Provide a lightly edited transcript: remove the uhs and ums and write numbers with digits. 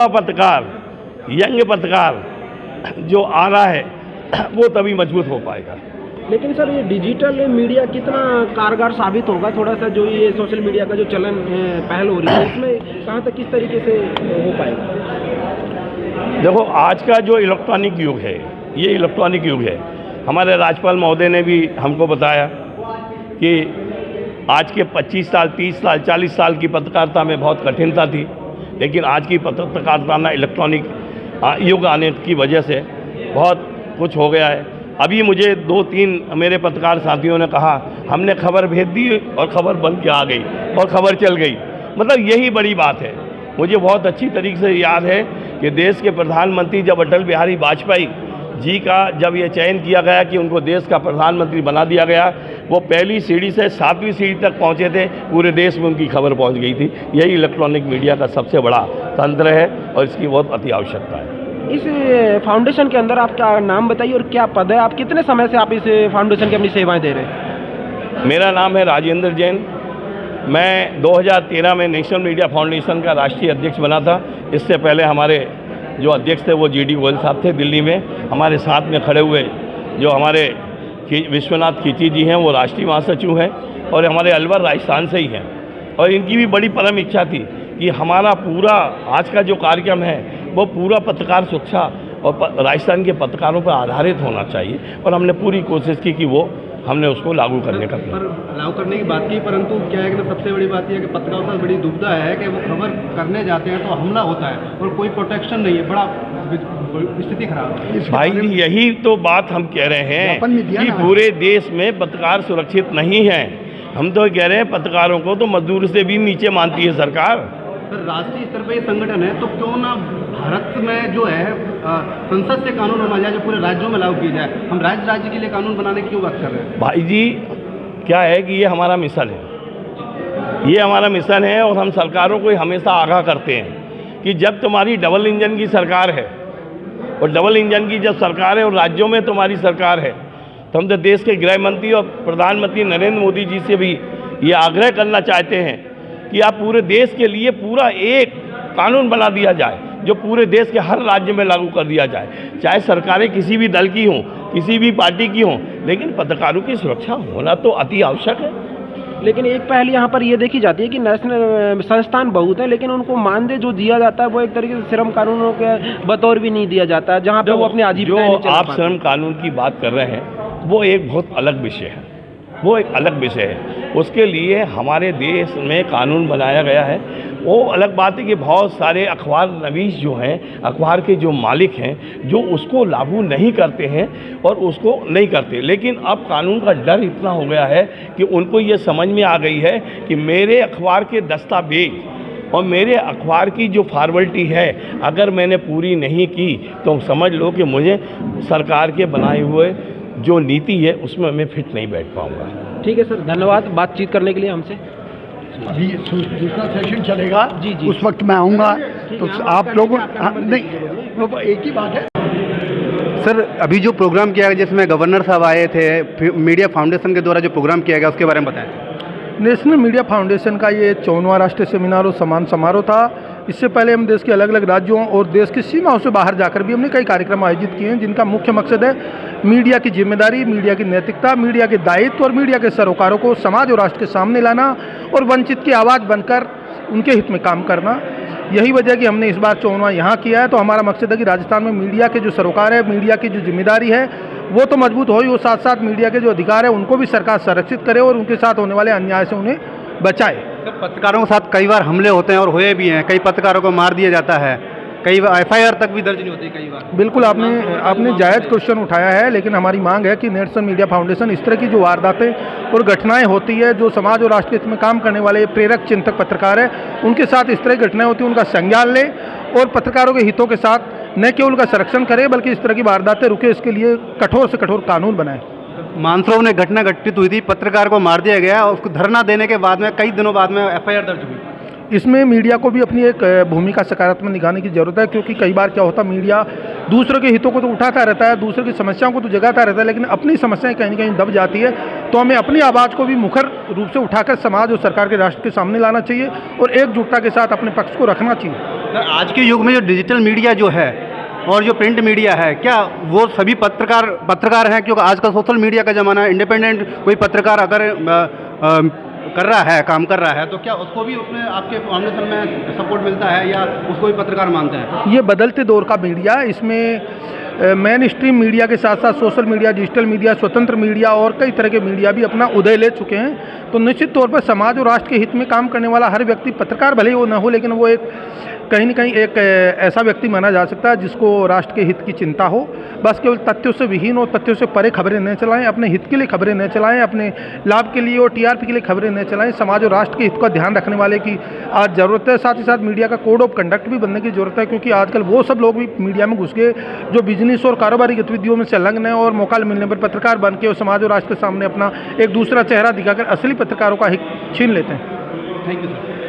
पत्रकार, यंग पत्रकार जो आ रहा है वो तभी मजबूत हो पाएगा। लेकिन सर ये डिजिटल मीडिया कितना कारगर साबित होगा, थोड़ा सा जो ये सोशल मीडिया का जो चलन पहल हो रही है इसमें कहाँ तक किस तरीके से हो पाएगा? देखो, आज का जो इलेक्ट्रॉनिक युग है, ये इलेक्ट्रॉनिक युग है। हमारे राज्यपाल महोदय ने भी हमको बताया कि आज के 25 साल, 30 साल, 40 साल की पत्रकारिता में बहुत कठिनता थी, लेकिन आज की पत्रकारिता में इलेक्ट्रॉनिक युग आने की वजह से बहुत कुछ हो गया है। अभी मुझे 2-3 मेरे पत्रकार साथियों ने कहा, हमने खबर भेज दी और खबर बन के आ गई और खबर चल गई। मतलब यही बड़ी बात है। मुझे बहुत अच्छी तरीके से याद है कि देश के प्रधानमंत्री जब अटल बिहारी वाजपेयी जी का जब ये चयन किया गया कि उनको देश का प्रधानमंत्री बना दिया गया, वो पहली सीढ़ी से 7वीं सीढ़ी तक पहुंचे थे, पूरे देश में उनकी खबर पहुंच गई थी। यही इलेक्ट्रॉनिक मीडिया का सबसे बड़ा तंत्र है और इसकी बहुत अति आवश्यकता है। इस फाउंडेशन के अंदर आपका नाम बताइए और क्या पद है? आप कितने समय से आप इस फाउंडेशन की अपनी सेवाएं दे रहे हैं? मेरा नाम है राजेंद्र जैन। मैं 2013 में नेशनल मीडिया फाउंडेशन का राष्ट्रीय अध्यक्ष बना था। इससे पहले हमारे जो अध्यक्ष थे वो GD गोयल साहब थे दिल्ली में। हमारे साथ में खड़े हुए जो हमारे विश्वनाथ खींची जी हैं, वो राष्ट्रीय महासचिव हैं और हमारे अलवर राजस्थान से ही हैं। और इनकी भी बड़ी परम इच्छा थी कि हमारा पूरा आज का जो कार्यक्रम है वो पूरा पत्रकार सुरक्षा और राजस्थान के पत्रकारों पर आधारित होना चाहिए, और हमने पूरी कोशिश की कि वो हमने उसको लागू करने का लागू करने की बात की, परंतु क्या है कि सबसे बड़ी बात यह है कि पत्रकारों के साथ बड़ी दुविधा है कि वो खबर करने जाते हैं तो हमला होता है और कोई प्रोटेक्शन नहीं है, बड़ा स्थिति खराब है। भाई, यही तो बात हम कह रहे हैं कि पूरे देश में पत्रकार सुरक्षित नहीं है। हम तो कह रहे हैं पत्रकारों को तो मजदूर से भी नीचे मानती है सरकार। सर, राष्ट्रीय स्तर पर ये संगठन है तो क्यों ना भारत में जो है संसद से कानून बना जाए जो पूरे राज्यों में लागू किया जाए। हम राज्य के लिए कानून बनाने की क्यों बात कर रहे हैं? भाई जी, क्या है कि ये हमारा मिशन है, ये हमारा मिशन है और हम सरकारों को हमेशा आगाह करते हैं कि जब तुम्हारी डबल इंजन की सरकार है और डबल इंजन की जब सरकार है और राज्यों में तुम्हारी सरकार है, तो हम तो देश के गृह मंत्री और प्रधानमंत्री नरेंद्र मोदी जी से भी ये आग्रह करना चाहते हैं कि आप पूरे देश के लिए पूरा एक कानून बना दिया जाए जो पूरे देश के हर राज्य में लागू कर दिया जाए, चाहे सरकारें किसी भी दल की हों, किसी भी पार्टी की हों, लेकिन पत्रकारों की सुरक्षा होना तो अति आवश्यक है। लेकिन एक पहल यहाँ पर ये देखी जाती है कि नेशनल संस्थान बहुत है, लेकिन उनको मानदेय जो दिया जाता है वो एक तरीके से श्रम कानूनों के बतौर भी नहीं दिया जाता है, जहाँ पे वो अपनी आजीविका नहीं चला पाते। आप श्रम कानून की बात कर रहे हैं, वो एक बहुत अलग विषय है, वो एक अलग विषय है। उसके लिए हमारे देश में कानून बनाया गया है। वो अलग बात है कि बहुत सारे अखबार नवीस जो हैं, अखबार के जो मालिक हैं, जो उसको लागू नहीं करते हैं और उसको नहीं करते। लेकिन अब कानून का डर इतना हो गया है कि उनको ये समझ में आ गई है कि मेरे अखबार के दस्तावेज और मेरे अखबार की जो फॉर्मेलिटी है, अगर मैंने पूरी नहीं की तो समझ लो कि मुझे सरकार के बनाए हुए जो नीति है उसमें मैं फिट नहीं बैठ पाऊंगा। ठीक है सर, धन्यवाद बातचीत करने के लिए हमसे। अभी दूसरा सेशन चलेगा जी जी, उस वक्त मैं आऊँगा तो आप लोगों नहीं, वो एक ही बात है। सर, अभी जो प्रोग्राम किया गया जिसमें गवर्नर साहब आए थे, मीडिया फाउंडेशन के द्वारा जो प्रोग्राम किया गया उसके बारे में बताएं। नेशनल मीडिया फाउंडेशन का ये 54वां राष्ट्रीय सेमिनार और सम्मान समारोह था। इससे पहले हम देश के अलग अलग राज्यों और देश की सीमाओं से बाहर जाकर भी हमने कई कार्यक्रम आयोजित किए हैं, जिनका मुख्य मकसद है मीडिया की जिम्मेदारी, मीडिया की नैतिकता, मीडिया के दायित्व और मीडिया के सरोकारों को समाज और राष्ट्र के सामने लाना और वंचित की आवाज़ बनकर उनके हित में काम करना। यही वजह कि हमने इस बार 54वां यहाँ किया है। तो हमारा मकसद है कि राजस्थान में मीडिया के जो सरोकार है, मीडिया की जो जिम्मेदारी है वो तो मजबूत हो ही, वो साथ साथ मीडिया के जो अधिकार है उनको भी सरकार संरक्षित करे और उनके साथ होने वाले अन्याय से उन्हें बचाए। सर, पत्रकारों के साथ कई बार हमले होते हैं और हुए भी हैं, कई पत्रकारों को मार दिया जाता है, कई बार FIR तक भी दर्ज नहीं होती कई बार। बिल्कुल, आपने जायज़ क्वेश्चन उठाया है, लेकिन हमारी मांग है कि नेशनल मीडिया फाउंडेशन इस तरह की जो वारदातें और घटनाएं होती है, जो समाज और राष्ट्र के हित में काम करने वाले प्रेरक चिंतक पत्रकार है, उनके साथ इस तरह की घटनाएं होती हैं उनका संज्ञान ले और पत्रकारों के हितों के साथ न केवल उनका संरक्षण करे बल्कि इस तरह की वारदातें रुके, इसके लिए कठोर से कठोर कानून बनाए। मानसरोवर में घटना घटित हुई थी, पत्रकार को मार दिया गया और उसको धरना देने के बाद में कई दिनों बाद में FIR दर्ज हुई। इसमें मीडिया को भी अपनी एक भूमिका सकारात्मक निभाने की जरूरत है, क्योंकि कई बार क्या होता है, मीडिया दूसरों के हितों को तो उठाता रहता है, दूसरों की समस्याओं को तो जगाता रहता है, लेकिन अपनी समस्याएं कहीं न कहीं दब जाती है। तो हमें अपनी आवाज़ को भी मुखर रूप से उठाकर समाज और सरकार के राष्ट्र के सामने लाना चाहिए और एकजुटता के साथ अपने पक्ष को रखना चाहिए। सर, आज के युग में जो डिजिटल मीडिया जो है और जो प्रिंट मीडिया है, क्या वो सभी पत्रकार हैं? क्योंकि आज का सोशल मीडिया का ज़माना है, इंडिपेंडेंट कोई पत्रकार अगर कर रहा है, काम कर रहा है, तो क्या उसको भी उसमें आपके फाउंडेशन में सपोर्ट मिलता है या उसको भी पत्रकार मानते हैं? ये बदलते दौर का मीडिया, इसमें मेन स्ट्रीम मीडिया के साथ साथ सोशल मीडिया, डिजिटल मीडिया, स्वतंत्र मीडिया और कई तरह के मीडिया भी अपना उदय ले चुके हैं। तो निश्चित तौर पर समाज और राष्ट्र के हित में काम करने वाला हर व्यक्ति, पत्रकार भले ही वो न हो, लेकिन वो एक कहीं न कहीं एक ऐसा व्यक्ति माना जा सकता है जिसको राष्ट्र के हित की चिंता हो। बस केवल तथ्यों से विहीन और तथ्यों से परे खबरें न चलाएं, अपने हित के लिए खबरें न चलाएं, अपने लाभ के लिए और टीआरपी के लिए खबरें न चलाएं। समाज और राष्ट्र के हित का ध्यान रखने वाले की आज ज़रूरत है। साथ ही साथ मीडिया का कोड ऑफ कंडक्ट भी बनने की ज़रूरत है, क्योंकि आजकल वो सब लोग भी मीडिया में घुस गए जो बिजनेस और कारोबारी गतिविधियों में संलग्न है और मौका मिलने पर पत्रकार बन के और समाज और राष्ट्र के सामने अपना एक दूसरा चेहरा दिखाकर असली पत्रकारों का हित छीन लेते हैं। Thank you sir.